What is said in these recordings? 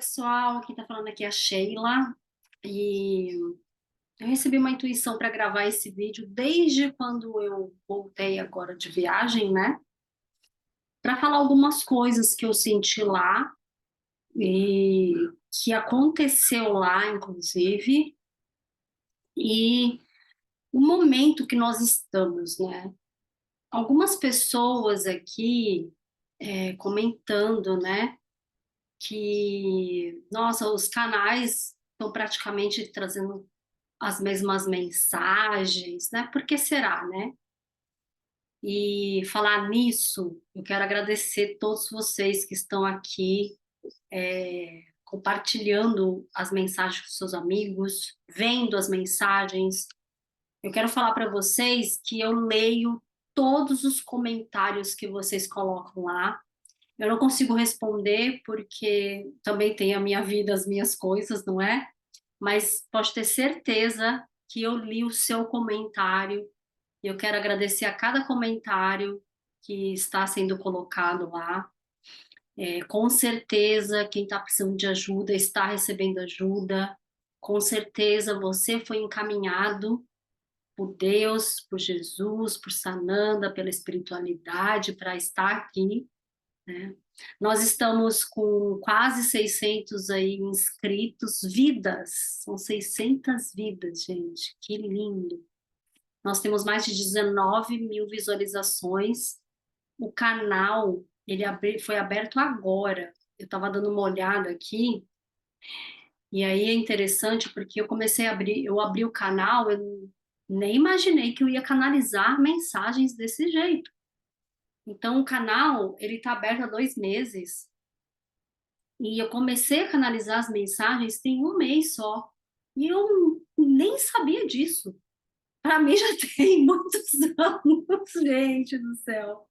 Pessoal, quem tá falando aqui é a Sheila e eu recebi uma intuição para gravar esse vídeo desde quando eu voltei agora de viagem, né? Para falar algumas coisas que eu senti lá e que aconteceu lá, inclusive, e o momento que nós estamos, né? Algumas pessoas aqui comentando, né? Que, nossa, os canais estão praticamente trazendo as mesmas mensagens, né? Por que será, né? E falar nisso, eu quero agradecer todos vocês que estão aqui compartilhando as mensagens com seus amigos, vendo as mensagens. Eu quero falar para vocês que eu leio todos os comentários que vocês colocam lá. Eu não consigo responder porque também tem a minha vida, as minhas coisas, não é? Mas pode ter certeza que eu li o seu comentário e eu quero agradecer a cada comentário que está sendo colocado lá. Com certeza, quem está precisando de ajuda está recebendo ajuda. Com certeza, você foi encaminhado por Deus, por Jesus, por Sananda, pela espiritualidade para estar aqui, né? Nós estamos com quase 600 aí inscritos, vidas, são 600 vidas, gente, que lindo. Nós temos mais de 19 mil visualizações. O canal, foi aberto agora. Eu estava dando uma olhada aqui, e aí é interessante porque eu abri o canal, eu nem imaginei que eu ia canalizar mensagens desse jeito. Então, o canal, ele está aberto há 2 meses. E eu comecei a canalizar as mensagens tem um mês só. E eu nem sabia disso. Para mim já tem muitos anos, gente do céu.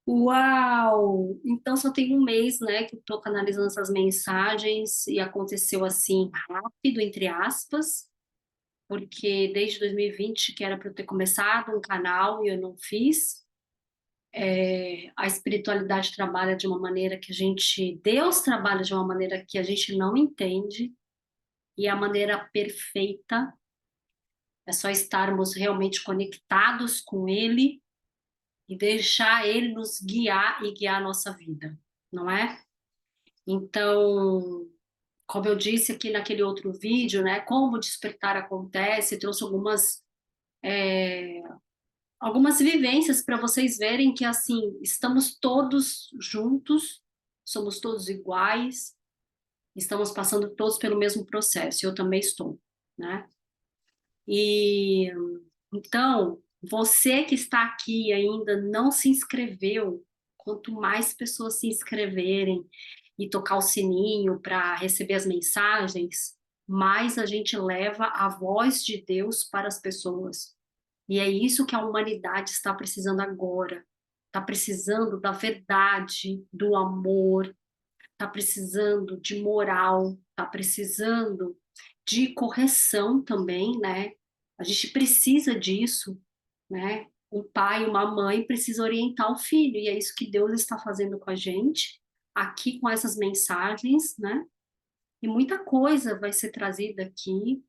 Uau! Então só tem um mês, né, que eu estou canalizando essas mensagens e aconteceu assim rápido, entre aspas, porque desde 2020 que era para eu ter começado um canal e eu não fiz. A espiritualidade trabalha de uma maneira que Deus trabalha de uma maneira que a gente não entende, e a maneira perfeita é só estarmos realmente conectados com Ele e deixar Ele nos guiar e guiar a nossa vida, não é? Então, como eu disse aqui naquele outro vídeo, né, como o despertar acontece, trouxe algumas vivências para vocês verem que assim estamos todos juntos, somos todos iguais, estamos passando todos pelo mesmo processo. Eu também estou, né? E então, você que está aqui e ainda não se inscreveu, quanto mais pessoas se inscreverem e tocar o sininho para receber as mensagens, mais a gente leva a voz de Deus para as pessoas. E é isso que a humanidade está precisando agora. Está precisando da verdade, do amor, está precisando de moral, está precisando de correção também, né? A gente precisa disso, né? Um pai, uma mãe precisa orientar o filho, e é isso que Deus está fazendo com a gente, aqui com essas mensagens, né? E muita coisa vai ser trazida aqui.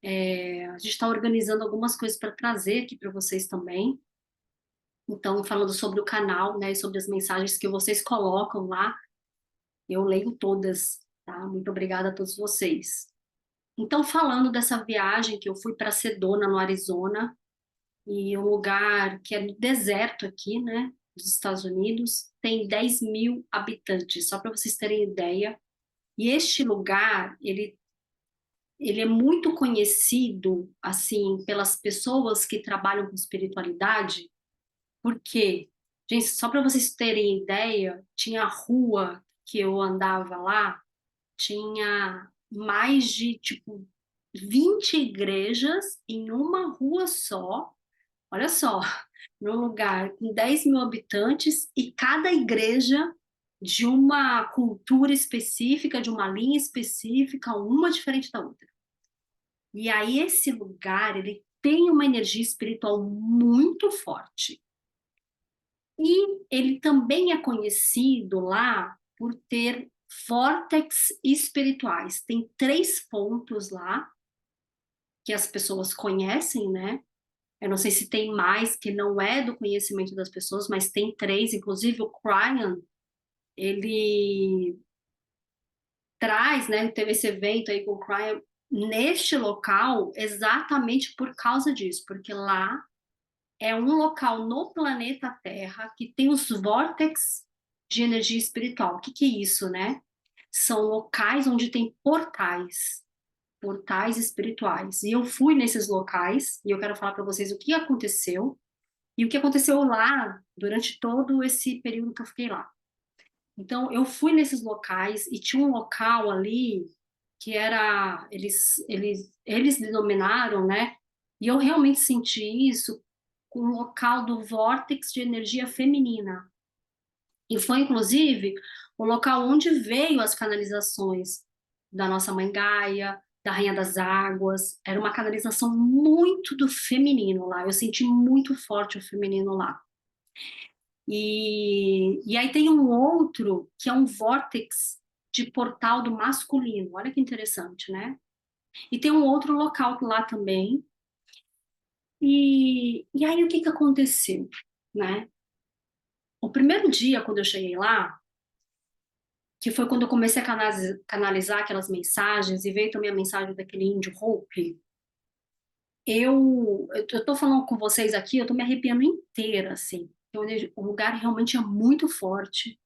A gente está organizando algumas coisas para trazer aqui para vocês também. Então, falando sobre o canal, né, e sobre as mensagens que vocês colocam lá, eu leio todas, tá? Muito obrigada a todos vocês. Então, falando dessa viagem que eu fui para Sedona, no Arizona, e um lugar que é deserto aqui, né, dos Estados Unidos, tem 10 mil habitantes, só para vocês terem ideia. E este lugar, ele é muito conhecido, assim, pelas pessoas que trabalham com espiritualidade, porque, gente, só para vocês terem ideia, tinha rua que eu andava lá, tinha mais de, tipo, 20 igrejas em uma rua só. Olha só, num lugar com 10 mil habitantes e cada igreja de uma cultura específica, de uma linha específica, uma diferente da outra. E aí esse lugar, ele tem uma energia espiritual muito forte. E ele também é conhecido lá por ter vórtex espirituais. Tem 3 pontos lá que as pessoas conhecem, né? Eu não sei se tem mais, que não é do conhecimento das pessoas, mas tem 3. Inclusive o Cryon, ele traz, né? Teve esse evento aí com o Cryon neste local exatamente por causa disso, porque lá é um local no planeta Terra que tem os vórtex de energia espiritual. O que que é isso, né? São locais onde tem portais, portais espirituais. E eu fui nesses locais e eu quero falar para vocês o que aconteceu e o que aconteceu lá durante todo esse período que eu fiquei lá. Então, eu fui nesses locais e tinha um local ali que era, eles denominaram, né? E eu realmente senti isso com o local do vórtex de energia feminina. E foi, inclusive, o local onde veio as canalizações da nossa mãe Gaia, da Rainha das Águas. Era uma canalização muito do feminino lá. Eu senti muito forte o feminino lá. E aí tem um outro que é um vórtex de portal do masculino. Olha que interessante, né? E tem um outro local lá também. E aí o que que aconteceu, né? O primeiro dia, quando eu cheguei lá, que foi quando eu comecei a canalizar aquelas mensagens, e veio também a mensagem daquele índio Hope, eu tô falando com vocês aqui, eu tô me arrepiando inteira, assim. O lugar realmente é muito forte,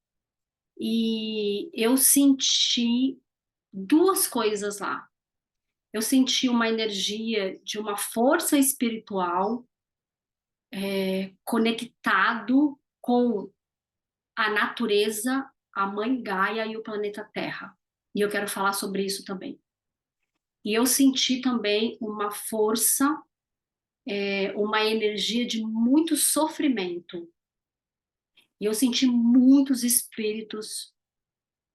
e eu senti 2 coisas lá. Eu senti uma energia de uma força espiritual conectado com a natureza, a mãe Gaia e o planeta Terra. E eu quero falar sobre isso também. E eu senti também uma força, uma energia de muito sofrimento. E eu senti muitos espíritos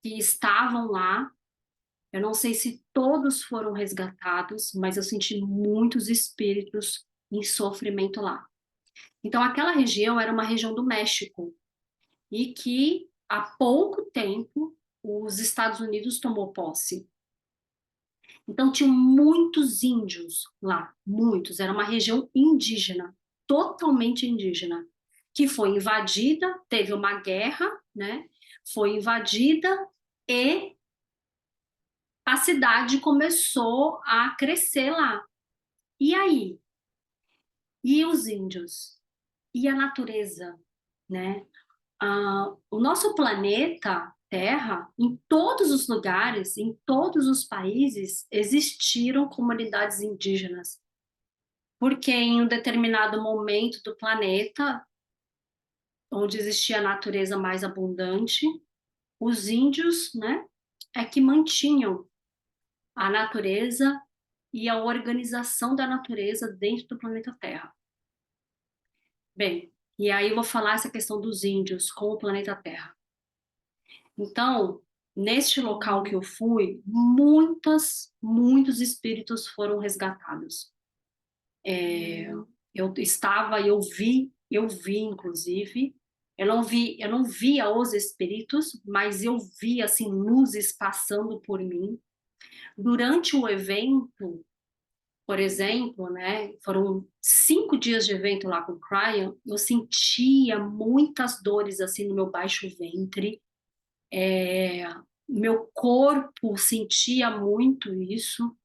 que estavam lá. Eu não sei se todos foram resgatados, mas eu senti muitos espíritos em sofrimento lá. Então, aquela região era uma região do México e que há pouco tempo os Estados Unidos tomou posse. Então, tinham muitos índios lá, muitos. Era uma região indígena, totalmente indígena, que foi invadida, teve uma guerra, né? Foi invadida e a cidade começou a crescer lá. E aí? E os índios? E a natureza, né? O nosso planeta Terra, em todos os lugares, em todos os países, existiram comunidades indígenas, porque em um determinado momento do planeta, onde existia a natureza mais abundante, os índios, né, é que mantinham a natureza e a organização da natureza dentro do planeta Terra. Bem, e aí eu vou falar essa questão dos índios com o planeta Terra. Então, neste local que eu fui, muitos espíritos foram resgatados. Eu estava, eu vi, inclusive, eu não via os espíritos, mas eu vi, assim, luzes passando por mim. Durante o evento, por exemplo, né, foram 5 dias de evento lá com o Cryon, eu sentia muitas dores, assim, no meu baixo ventre, meu corpo sentia muito isso,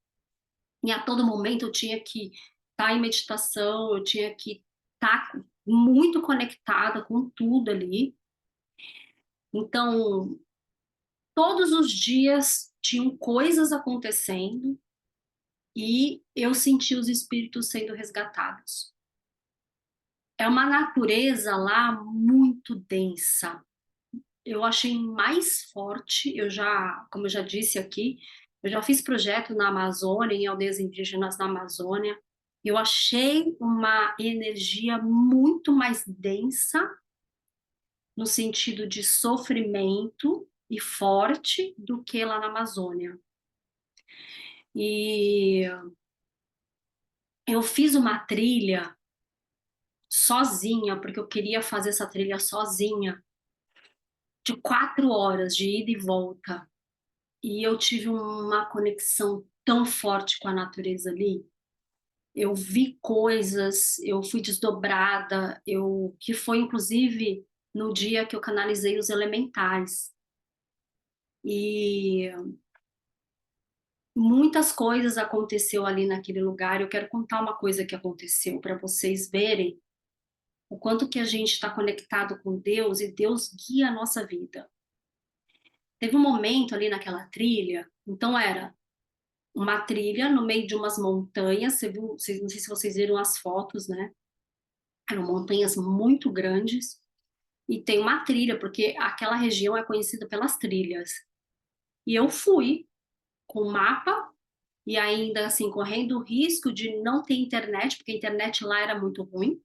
e a todo momento eu tinha que estar em meditação, eu tinha que estar muito conectada com tudo ali. Então, todos os dias tinham coisas acontecendo e eu sentia os espíritos sendo resgatados. É uma natureza lá muito densa. Eu achei mais forte, como eu já disse aqui, eu já fiz projeto na Amazônia, em aldeias indígenas na Amazônia. Eu achei uma energia muito mais densa, no sentido de sofrimento e forte, do que lá na Amazônia. E eu fiz uma trilha sozinha, porque eu queria fazer essa trilha sozinha, de 4 horas de ida e volta. E eu tive uma conexão tão forte com a natureza ali. Eu vi coisas, eu fui desdobrada, que foi inclusive no dia que eu canalizei os elementais. E muitas coisas aconteceu ali naquele lugar. Eu quero contar uma coisa que aconteceu para vocês verem o quanto que a gente está conectado com Deus e Deus guia a nossa vida. Teve um momento ali naquela trilha, então era uma trilha no meio de umas montanhas, você viu, não sei se vocês viram as fotos, né? Eram montanhas muito grandes e tem uma trilha, porque aquela região é conhecida pelas trilhas. E eu fui com mapa e ainda assim correndo o risco de não ter internet, porque a internet lá era muito ruim.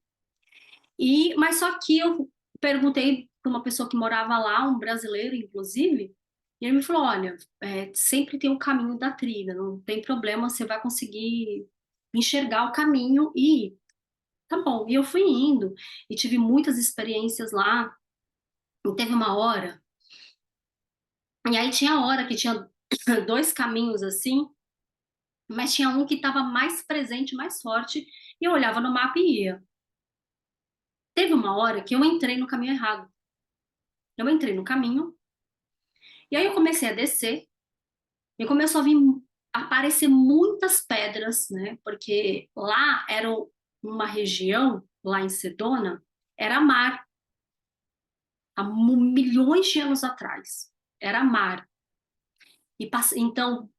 Mas só que eu perguntei para uma pessoa que morava lá, um brasileiro inclusive, e ele me falou: olha, sempre tem o caminho da trilha, não tem problema, você vai conseguir enxergar o caminho e ir. Tá bom. E eu fui indo e tive muitas experiências lá. E teve uma hora, e aí tinha hora que tinha dois caminhos assim, mas tinha um que estava mais presente, mais forte, e eu olhava no mapa e ia. Teve uma hora que eu entrei no caminho errado. Eu entrei no caminho, e aí eu comecei a descer, e começou a vir aparecer muitas pedras, né? Porque lá era uma região, lá em Sedona, era mar, há milhões de anos atrás. Era mar. Então,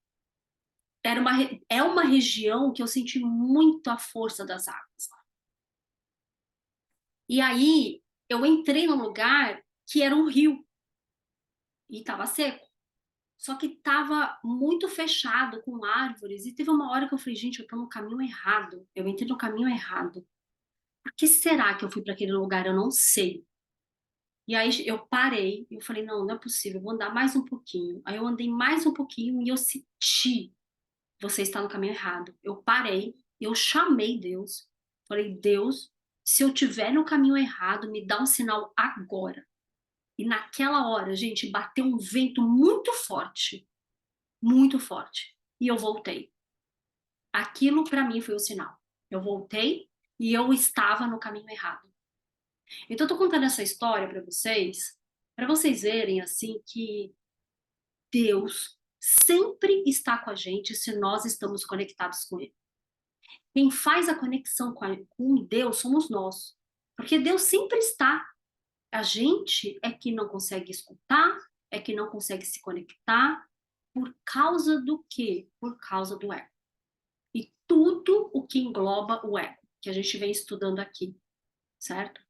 é uma região que eu senti muito a força das águas lá. E aí eu entrei num lugar que era um rio e estava seco. Só que estava muito fechado com árvores. E teve uma hora que eu falei, gente, eu estou no caminho errado. Eu entrei no caminho errado. Por que será que eu fui para aquele lugar? Eu não sei. E aí eu parei e eu falei, não, não é possível, eu vou andar mais um pouquinho. Aí eu andei mais um pouquinho e eu senti, você está no caminho errado. Eu parei, eu chamei Deus, falei, Deus, se eu tiver no caminho errado, me dá um sinal agora. E naquela hora, gente, bateu um vento muito forte, muito forte. E eu voltei. Aquilo para mim foi o sinal. Eu voltei e eu estava no caminho errado. Então, eu tô contando essa história para vocês verem assim que Deus sempre está com a gente se nós estamos conectados com Ele. Quem faz a conexão com Deus somos nós, porque Deus sempre está. A gente é que não consegue escutar, é que não consegue se conectar, por causa do quê? Por causa do ego. E tudo o que engloba o ego, que a gente vem estudando aqui, certo?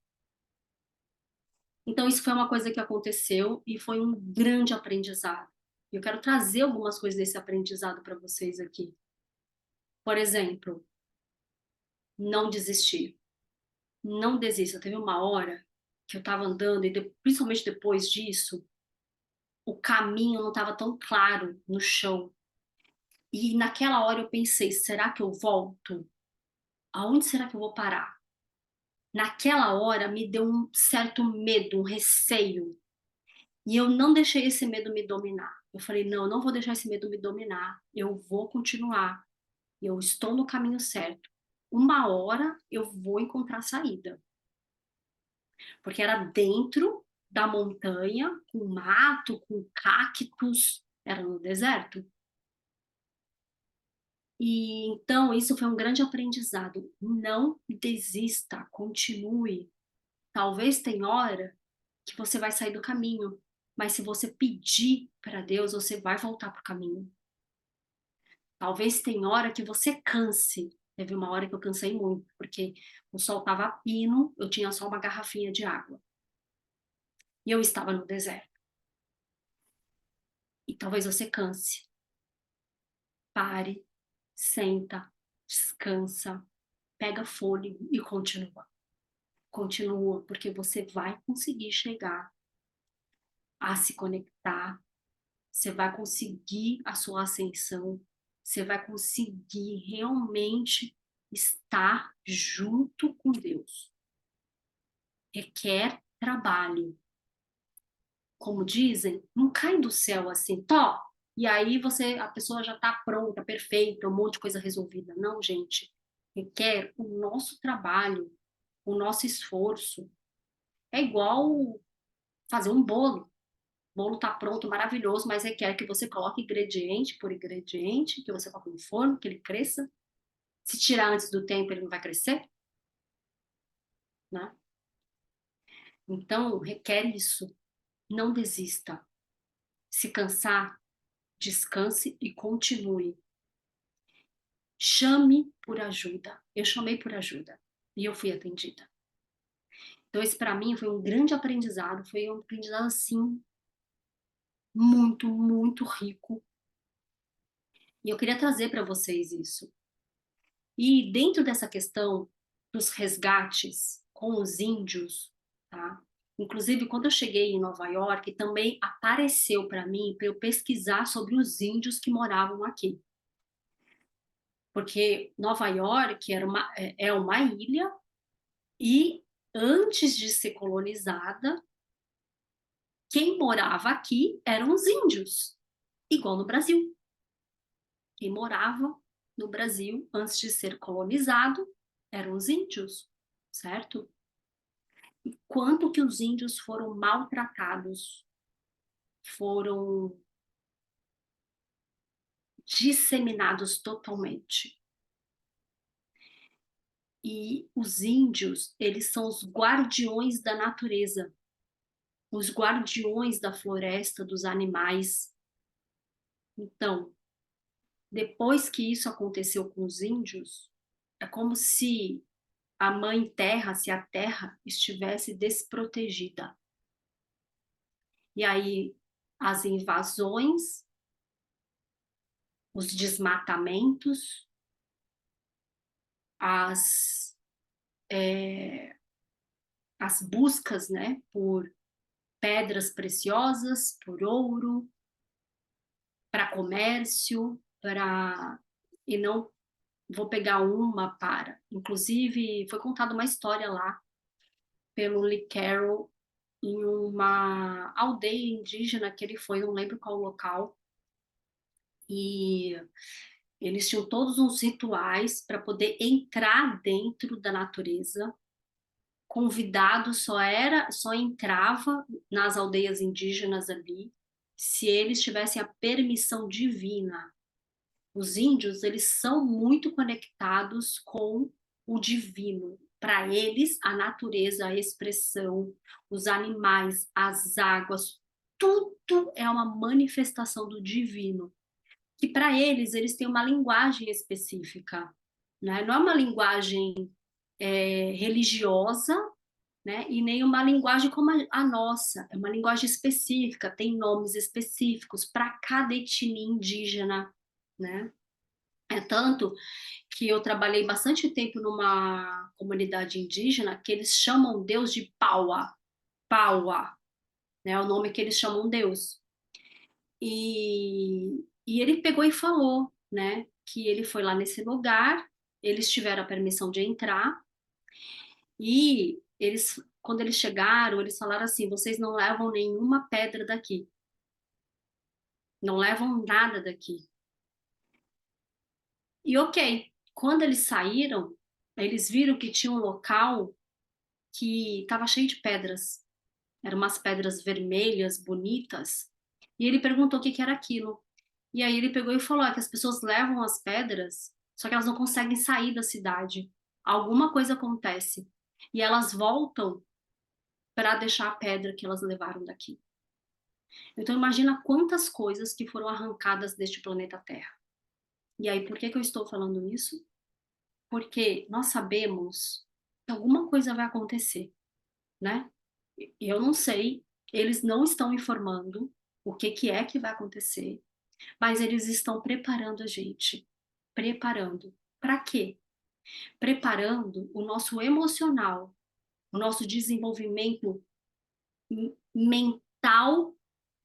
Então, isso foi uma coisa que aconteceu e foi um grande aprendizado. Eu quero trazer algumas coisas desse aprendizado para vocês aqui. Por exemplo, não desistir. Não desista. Teve uma hora que eu estava andando, e principalmente depois disso, o caminho não estava tão claro no chão. E naquela hora eu pensei: será que eu volto? Aonde será que eu vou parar? Naquela hora me deu um certo medo, um receio. E eu não deixei esse medo me dominar. Eu falei: não, eu não vou deixar esse medo me dominar. Eu vou continuar. Eu estou no caminho certo. Uma hora eu vou encontrar saída. Porque era dentro da montanha, com mato, com cactos, era no deserto. E então isso foi um grande aprendizado. Não desista, continue. Talvez tenha hora que você vai sair do caminho, mas se você pedir para Deus, você vai voltar para o caminho. Talvez tenha hora que você canse. Teve uma hora que eu cansei muito, porque o sol estava a pino, eu tinha só uma garrafinha de água. E eu estava no deserto. E talvez você canse. Pare, senta, descansa, pega fôlego e continua. Continua, porque você vai conseguir chegar a se conectar, você vai conseguir a sua ascensão, você vai conseguir realmente estar junto com Deus. Requer trabalho. Como dizem, não cai do céu assim, tó. e aí a pessoa já está pronta, perfeita, um monte de coisa resolvida. Não, gente, requer o nosso trabalho, o nosso esforço. É igual fazer um bolo. O bolo está pronto, maravilhoso, mas requer que você coloque ingrediente por ingrediente, que você coloque no forno, que ele cresça. Se tirar antes do tempo, ele não vai crescer, né? Então, requer isso. Não desista. Se cansar, descanse e continue. Chame por ajuda. Eu chamei por ajuda e eu fui atendida. Então, esse para mim foi um grande aprendizado. Foi um aprendizado, assim, muito, muito rico. E eu queria trazer para vocês isso. E dentro dessa questão dos resgates com os índios, tá? Inclusive, quando eu cheguei em Nova York, também apareceu para mim, para eu pesquisar sobre os índios que moravam aqui. Porque Nova York é uma ilha e, antes de ser colonizada, quem morava aqui eram os índios, igual no Brasil. Quem morava no Brasil, antes de ser colonizado, eram os índios, certo? E quanto que os índios foram maltratados, foram disseminados totalmente. E os índios, eles são os guardiões da natureza, os guardiões da floresta, dos animais. Então, depois que isso aconteceu com os índios, é como se a mãe terra, se a terra estivesse desprotegida. E aí, as invasões, os desmatamentos, as, as buscas, né, por pedras preciosas, por ouro, para comércio, para e não vou pegar uma para. Inclusive, foi contada uma história lá pelo Lee Carroll em uma aldeia indígena que ele foi, não lembro qual local, e eles tinham todos uns rituais para poder entrar dentro da natureza. Convidado só entrava nas aldeias indígenas ali se eles tivessem a permissão divina. Os índios, eles são muito conectados com o divino. Para eles, a natureza, a expressão, os animais, as águas, tudo é uma manifestação do divino. Que para eles têm uma linguagem específica, né? Não é uma linguagem religiosa, né? E nem uma linguagem como a nossa, é uma linguagem específica, tem nomes específicos para cada etnia indígena, né? É tanto que eu trabalhei bastante tempo numa comunidade indígena que eles chamam Deus de Paua, Paua, né? É o nome que eles chamam Deus. E ele pegou e falou, né? Que ele foi lá nesse lugar, eles tiveram a permissão de entrar e eles, quando eles chegaram, eles falaram assim: vocês não levam nenhuma pedra daqui, não levam nada daqui. E ok, quando eles saíram, eles viram que tinha um local que estava cheio de pedras. Eram umas pedras vermelhas, bonitas. E ele perguntou o que que era aquilo. E aí ele pegou e falou que as pessoas levam as pedras, só que elas não conseguem sair da cidade. Alguma coisa acontece. E elas voltam para deixar a pedra que elas levaram daqui. Então imagina quantas coisas que foram arrancadas deste planeta Terra. E aí, por que que eu estou falando isso? Porque nós sabemos que alguma coisa vai acontecer, né? Eu não sei, eles não estão informando o que que é que vai acontecer, mas eles estão preparando a gente. Preparando. Para quê? Preparando o nosso emocional, o nosso desenvolvimento mental,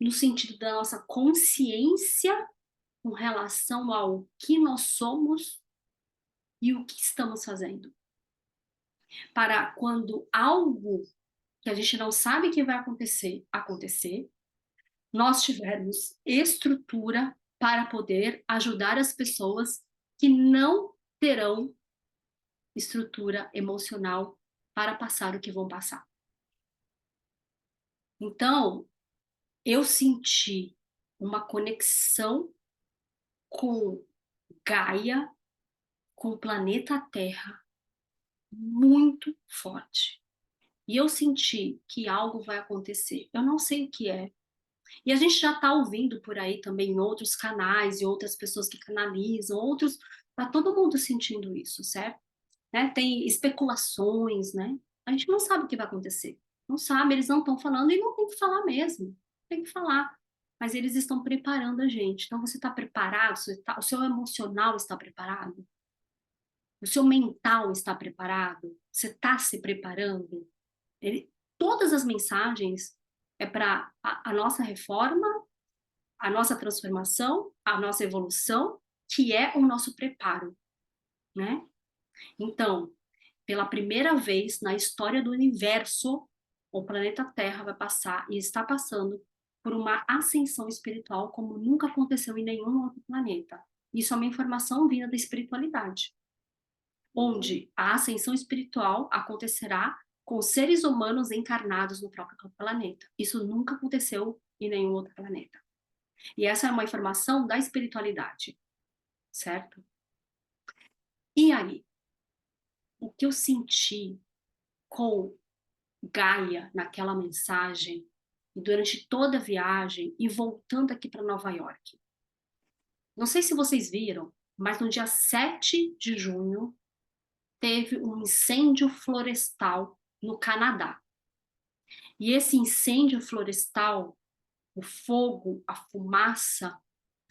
no sentido da nossa consciência com relação ao que nós somos e o que estamos fazendo. Para quando algo que a gente não sabe que vai acontecer, nós tivermos estrutura para poder ajudar as pessoas que não terão estrutura emocional para passar o que vão passar. Então, eu senti uma conexão com Gaia, com o planeta Terra, muito forte. E eu senti que algo vai acontecer. Eu não sei o que é. E a gente já está ouvindo por aí também em outros canais e outras pessoas que canalizam, outros. Está todo mundo sentindo isso, certo? Né? Tem especulações, né? A gente não sabe o que vai acontecer. Não sabe, eles não estão falando e não tem que falar mesmo. Tem que falar. Mas eles estão preparando a gente. Então você está preparado? O seu emocional está preparado? O seu mental está preparado? Você está se preparando? Todas as mensagens é para a nossa reforma, a nossa transformação, a nossa evolução, que é o nosso preparo, né? Então, pela primeira vez na história do universo, o planeta Terra vai passar e está passando por uma ascensão espiritual como nunca aconteceu em nenhum outro planeta. Isso é uma informação vinda da espiritualidade, onde a ascensão espiritual acontecerá com seres humanos encarnados no próprio planeta. Isso nunca aconteceu em nenhum outro planeta. E essa é uma informação da espiritualidade, certo? E aí, o que eu senti com Gaia naquela mensagem, e durante toda a viagem, e voltando aqui para Nova York. Não sei se vocês viram, mas no dia 7 de junho, teve um incêndio florestal no Canadá. E esse incêndio florestal, o fogo, a fumaça,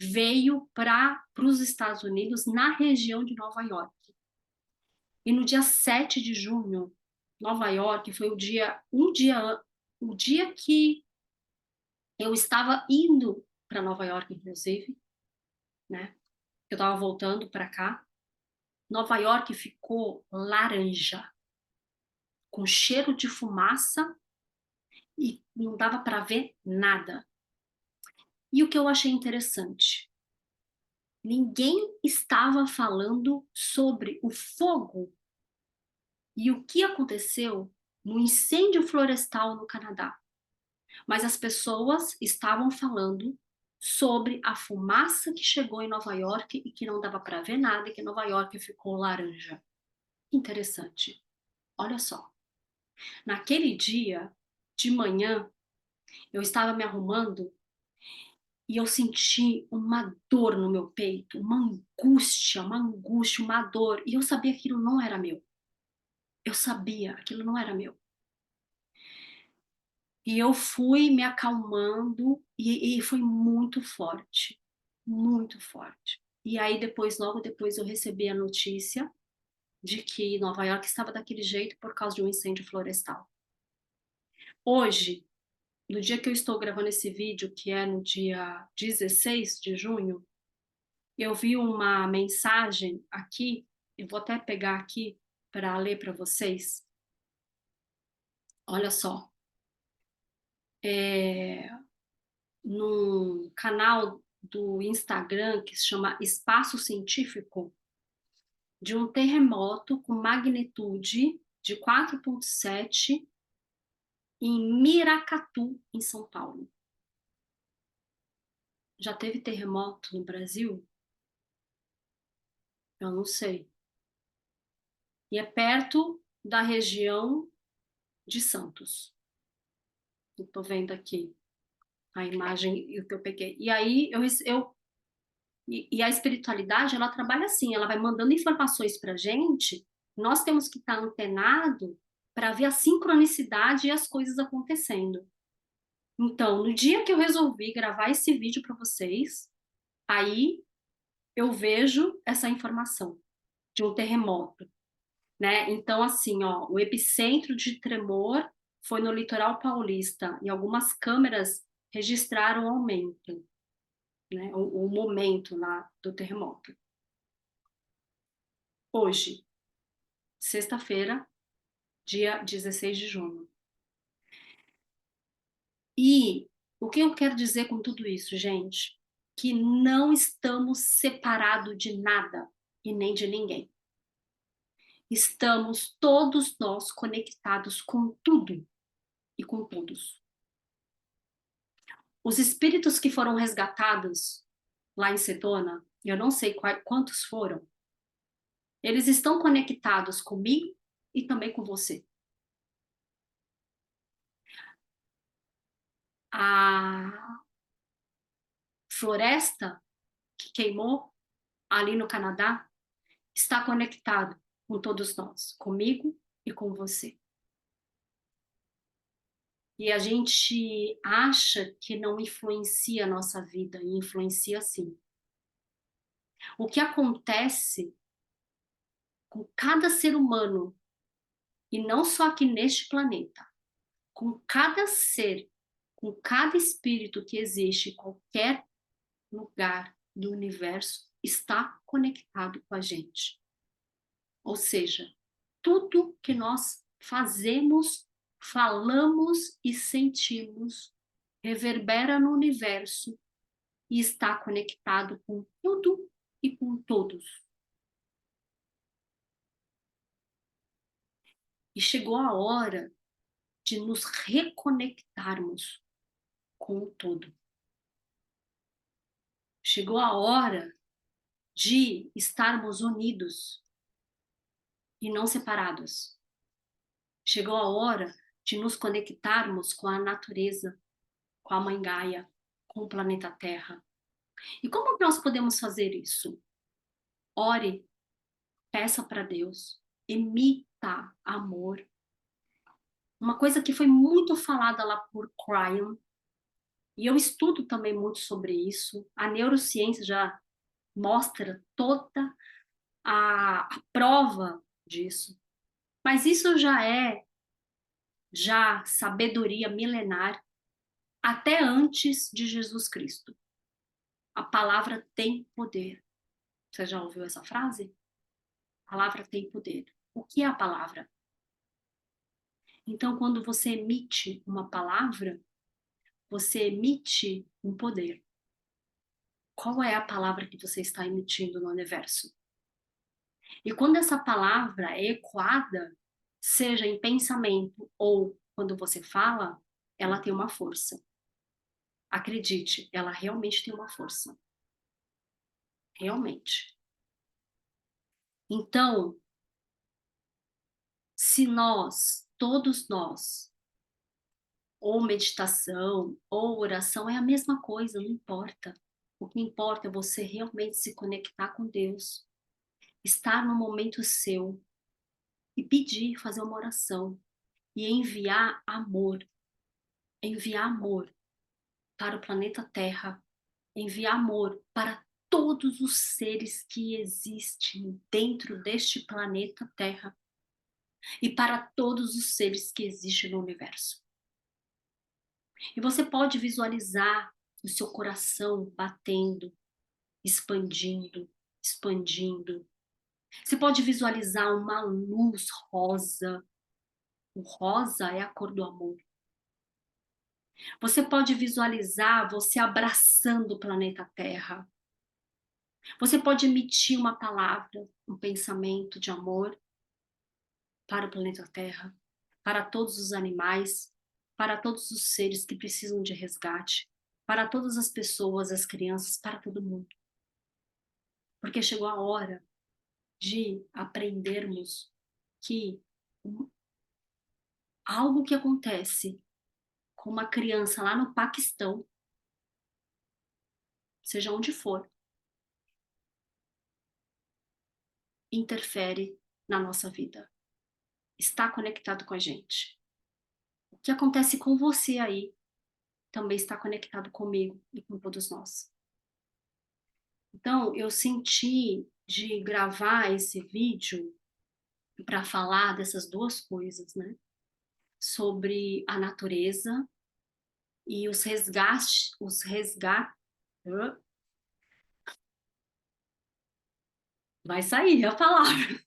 veio para os Estados Unidos, na região de Nova York. E no dia 7 de junho, Nova York foi o dia que eu estava indo para Nova York, inclusive, né? Eu estava voltando para cá. Nova York ficou laranja, com cheiro de fumaça e não dava para ver nada. E o que eu achei interessante, ninguém estava falando sobre o fogo e o que aconteceu no incêndio florestal no Canadá. Mas as pessoas estavam falando sobre a fumaça que chegou em Nova York e que não dava para ver nada e que Nova York ficou laranja. Interessante. Olha só. Naquele dia, de manhã, eu estava me arrumando e eu senti uma dor no meu peito, uma angústia, uma dor. E eu sabia que aquilo não era meu. Eu sabia, aquilo não era meu. E eu fui me acalmando e foi muito forte, muito forte. E aí depois, logo depois, eu recebi a notícia de que Nova York estava daquele jeito por causa de um incêndio florestal. Hoje, no dia que eu estou gravando esse vídeo, que é no dia 16 de junho, eu vi uma mensagem aqui, eu vou até pegar aqui para ler para vocês. Olha só, no canal do Instagram que se chama Espaço Científico, de um terremoto com magnitude de 4,7 em Miracatu, em São Paulo. Já teve terremoto no Brasil? Eu não sei. E é perto da região de Santos. Estou vendo aqui a imagem que eu peguei. E aí e a espiritualidade, ela trabalha assim, ela vai mandando informações para a gente, nós temos que estar antenado para ver a sincronicidade e as coisas acontecendo. Então, no dia que eu resolvi gravar esse vídeo para vocês, aí eu vejo essa informação de um terremoto, né? Então, assim, ó, o epicentro de tremor foi no litoral paulista e algumas câmeras registraram o aumento, né? O momento lá do terremoto. Hoje, sexta-feira, dia 16 de junho. E o que eu quero dizer com tudo isso, gente? que não estamos separados de nada e nem de ninguém. Estamos todos nós conectados com tudo e com todos. Os espíritos que foram resgatados lá em Sedona, eu não sei quantos foram, eles estão conectados comigo e também com você. A floresta que queimou ali no Canadá está conectado com todos nós, comigo e com você. E a gente acha que não influencia a nossa vida, e influencia sim. O que acontece com cada ser humano, e não só aqui neste planeta, com cada ser, com cada espírito que existe em qualquer lugar do universo, está conectado com a gente. Ou seja, tudo que nós fazemos, falamos e sentimos reverbera no universo e está conectado com tudo e com todos. E chegou a hora de nos reconectarmos com o todo. Chegou a hora de estarmos unidos e não separados. Chegou a hora de nos conectarmos com a natureza, com a Mãe Gaia, com o planeta Terra. E como nós podemos fazer isso? Ore, peça para Deus, emita amor. Uma coisa que foi muito falada lá por Cryon, e eu estudo também muito sobre isso, a neurociência já mostra toda a prova disso. Mas isso já sabedoria milenar até antes de Jesus Cristo. A palavra tem poder. Você já ouviu essa frase? A palavra tem poder. O que é a palavra? Então, quando você emite uma palavra, você emite um poder. Qual é a palavra que você está emitindo no universo? E quando essa palavra é ecoada, seja em pensamento ou quando você fala, ela tem uma força. Acredite, ela realmente tem uma força. Realmente. Então, se nós, todos nós, ou meditação, ou oração, é a mesma coisa, não importa. O que importa é você realmente se conectar com Deus, estar no momento seu e pedir, fazer uma oração e enviar amor para o planeta Terra, enviar amor para todos os seres que existem dentro deste planeta Terra e para todos os seres que existem no universo. E você pode visualizar o seu coração batendo, expandindo, expandindo. Você pode visualizar uma luz rosa. O rosa é a cor do amor. Você pode visualizar você abraçando o planeta Terra. Você pode emitir uma palavra, um pensamento de amor para o planeta Terra, para todos os animais, para todos os seres que precisam de resgate, para todas as pessoas, as crianças, para todo mundo. Porque chegou a hora de aprendermos que algo que acontece com uma criança lá no Paquistão, seja onde for, interfere na nossa vida. Está conectado com a gente. O que acontece com você aí também está conectado comigo e com todos nós. Então, eu senti de gravar esse vídeo para falar dessas duas coisas, né? Sobre a natureza e vai sair a palavra,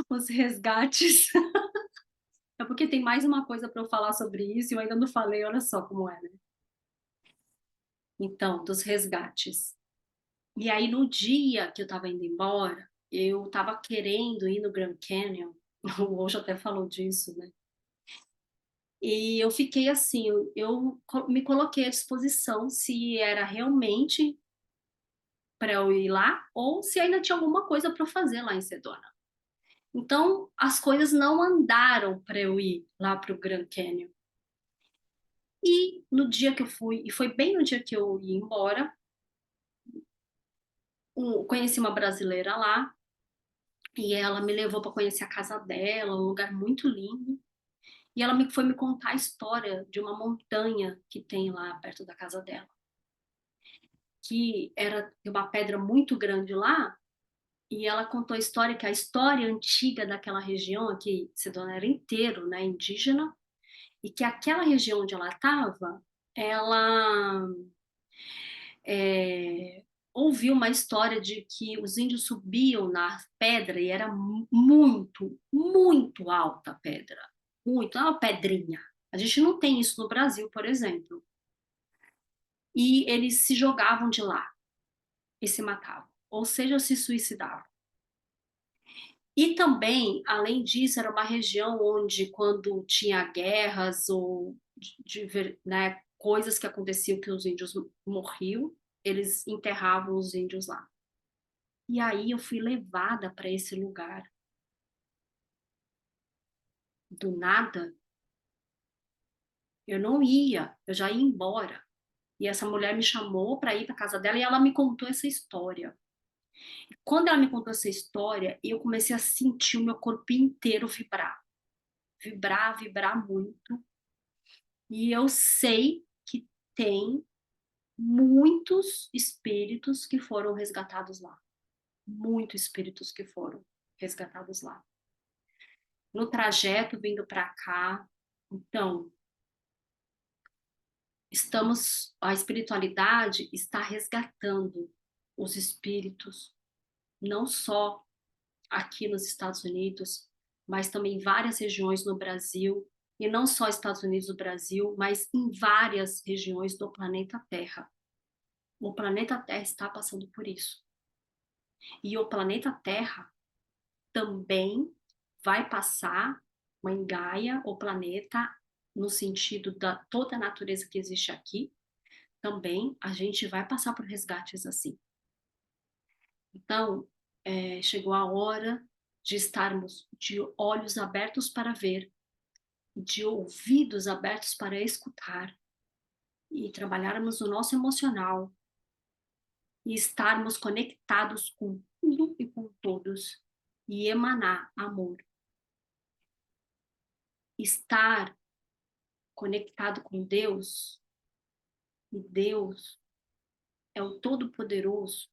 os resgates. É porque tem mais uma coisa para eu falar sobre isso e eu ainda não falei, olha só como é, né? Então, dos resgates. E aí, no dia que eu estava indo embora, eu estava querendo ir no Grand Canyon, o Osho até falou disso, né? E eu fiquei assim, me coloquei à disposição se era realmente para eu ir lá ou se ainda tinha alguma coisa para fazer lá em Sedona. Então, as coisas não andaram para eu ir lá para o Grand Canyon. E no dia que eu fui, e foi bem no dia que eu ia embora, conheci uma brasileira lá e ela me levou para conhecer a casa dela, um lugar muito lindo. E ela foi me contar a história de uma montanha que tem lá perto da casa dela, que era uma pedra muito grande lá. E ela contou a história, que a história antiga daquela região aqui, Sedona era inteiro, né, indígena, e que aquela região onde ela estava, ela é, ouviu uma história de que os índios subiam na pedra e era muito, muito alta a pedra, muito, é uma pedrinha. A gente não tem isso no Brasil, por exemplo. E eles se jogavam de lá e se matavam, ou seja, se suicidavam. E também, além disso, era uma região onde, quando tinha guerras ou né, coisas que aconteciam que os índios morriam, eles enterravam os índios lá. E aí eu fui levada para esse lugar. Do nada, eu não ia, eu já ia embora. E essa mulher me chamou para ir para casa dela e ela me contou essa história. E quando ela me contou essa história, eu comecei a sentir o meu corpo inteiro vibrar. Vibrar, vibrar muito. E eu sei que tem muitos espíritos que foram resgatados lá. Muitos espíritos que foram resgatados lá. No trajeto vindo para cá, então, a espiritualidade está resgatando os espíritos, não só aqui nos Estados Unidos, mas também em várias regiões no Brasil, e não só Estados Unidos do Brasil, mas em várias regiões do planeta Terra. O planeta Terra está passando por isso. E o planeta Terra também vai passar, Mãe Gaia, o planeta, no sentido da toda a natureza que existe aqui, também a gente vai passar por resgates assim. Então, chegou a hora de estarmos de olhos abertos para ver, de ouvidos abertos para escutar e trabalharmos o nosso emocional e estarmos conectados com tudo e com todos e emanar amor. Estar conectado com Deus, e Deus é o Todo-Poderoso,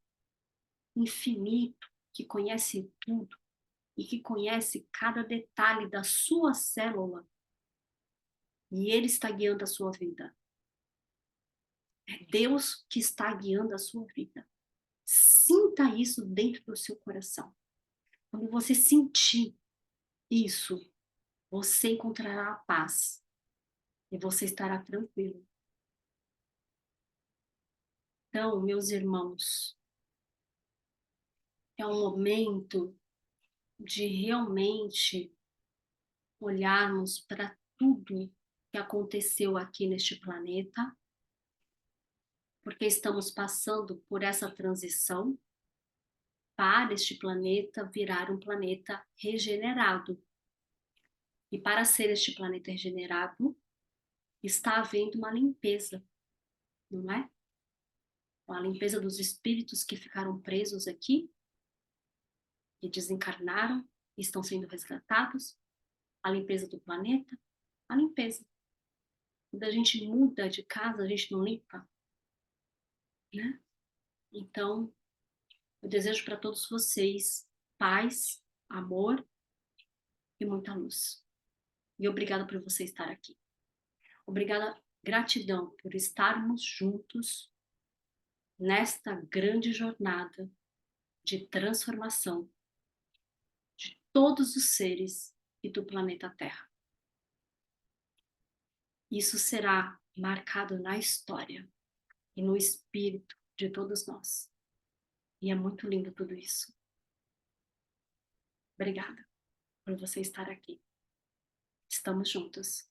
infinito, que conhece tudo e que conhece cada detalhe da sua célula, e Ele está guiando a sua vida. É Deus que está guiando a sua vida. Sinta isso dentro do seu coração. Quando você sentir isso, você encontrará a paz e você estará tranquilo. Então, meus irmãos, é um momento de realmente olharmos para tudo que aconteceu aqui neste planeta, porque estamos passando por essa transição para este planeta virar um planeta regenerado. E para ser este planeta regenerado, está havendo uma limpeza, não é? A limpeza dos espíritos que ficaram presos aqui e desencarnaram e estão sendo resgatados, a limpeza do planeta, a limpeza. Quando a gente muda de casa, a gente não limpa, né? Então, eu desejo para todos vocês paz, amor e muita luz. E obrigada por você estar aqui. Obrigada, gratidão por estarmos juntos nesta grande jornada de transformação de todos os seres e do planeta Terra. Isso será marcado na história. e no espírito de todos nós. E é muito lindo tudo isso. Obrigada por você estar aqui. Estamos juntos.